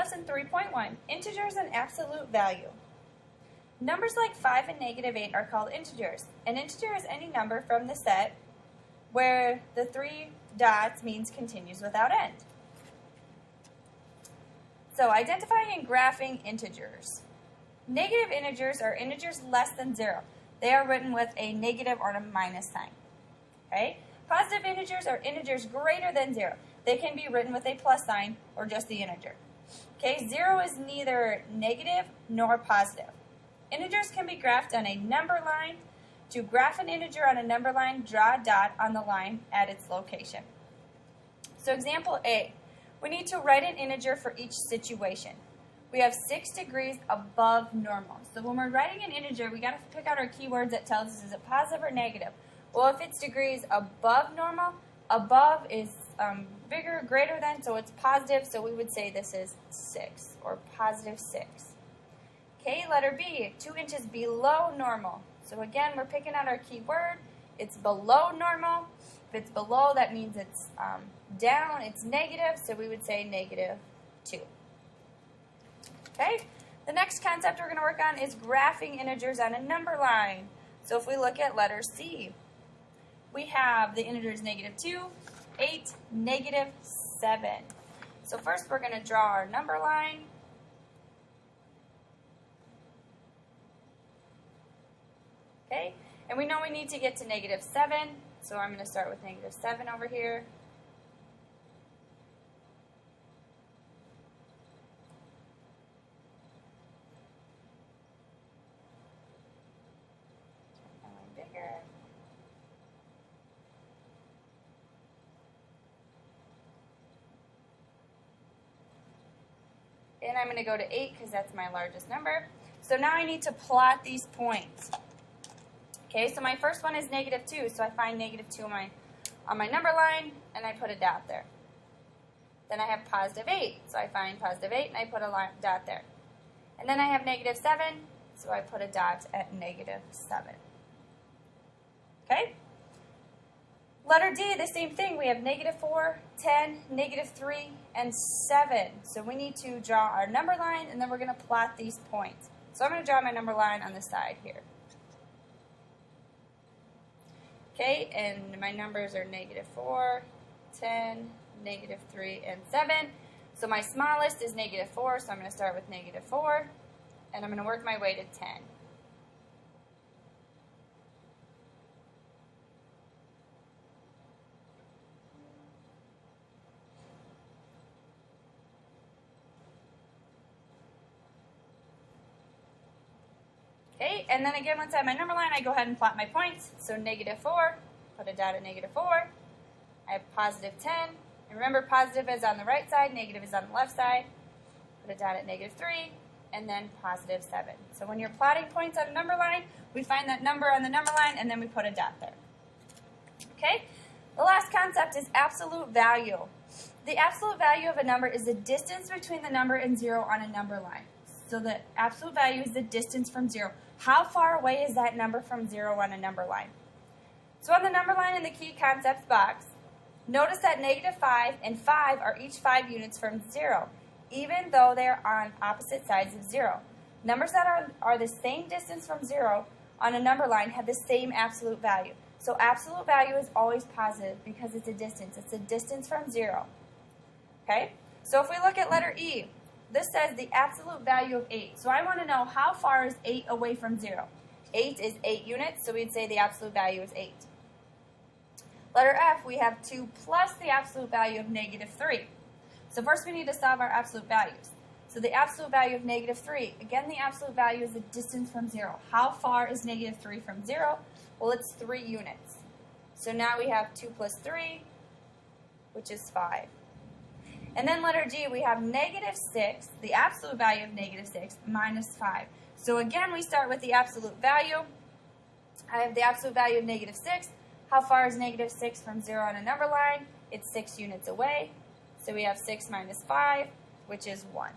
Lesson 3.1, Integers and Absolute Value. Numbers like 5 and -8 are called integers. An integer is any number from the set where the 3 dots means continues without end. So identifying and graphing integers. Negative integers are integers less than 0. They are written with a negative or a minus sign. Okay? Positive integers are integers greater than 0. They can be written with a plus sign or just the integer. Okay, 0 is neither negative nor positive. Integers can be graphed on a number line. To graph an integer on a number line, draw a dot on the line at its location. So example A, we need to write an integer for each situation. We have 6 degrees above normal. So when we're writing an integer, we got to pick out our keywords that tells us is it positive or negative. Well, if it's degrees above normal, above is bigger, greater than, so it's positive, so we would say this is 6, or positive 6. Okay, letter B, 2 inches below normal. So again, we're picking out our keyword. It's below normal. If it's below, that means it's down, it's negative, so we would say -2. Okay, the next concept we're going to work on is graphing integers on a number line. So if we look at letter C, we have the integers -2, 8, -7. So first we're going to draw our number line. Okay, and we know we need to get to -7, so I'm going to start with -7 over here. Make my line bigger. And I'm going to go to 8 because that's my largest number. So now I need to plot these points. Okay, so my first one is -2, so I find -2 on my number line, and I put a dot there. Then I have +8, so I find +8, and I put a dot there. And then I have -7, so I put a dot at -7. Okay? Letter D, the same thing. We have -4, 10, -3, and 7. So we need to draw our number line, and then we're going to plot these points. So I'm going to draw my number line on the side here. Okay, and my numbers are -4, 10, -3, and 7. So my smallest is -4, so I'm going to start with -4, and I'm going to work my way to 10. Okay, and then again, once I have my number line, I go ahead and plot my points. So -4, put a dot at -4. I have +10. And remember, positive is on the right side, negative is on the left side. Put a dot at -3, and then +7. So when you're plotting points on a number line, we find that number on the number line, and then we put a dot there. Okay, the last concept is absolute value. The absolute value of a number is the distance between the number and 0 on a number line. So the absolute value is the distance from 0. How far away is that number from 0 on a number line? So on the number line in the key concepts box, notice that -5 and 5 are each 5 units from 0, even though they are on opposite sides of 0. Numbers that are the same distance from 0 on a number line have the same absolute value. So absolute value is always positive because it's a distance. It's a distance from 0. Okay? So if we look at letter E, this says the absolute value of 8. So I want to know how far is 8 away from 0. 8 is 8 units, so we'd say the absolute value is 8. Letter F, we have 2 plus the absolute value of -3. So first we need to solve our absolute values. So the absolute value of -3, again the absolute value is the distance from 0. How far is -3 from 0? Well, it's 3 units. So now we have 2 plus 3, which is 5. And then letter G, we have -6, the absolute value of -6, minus 5. So again, we start with the absolute value. I have the absolute value of -6. How far is -6 from 0 on a number line? It's 6 units away. So we have 6 minus 5, which is 1.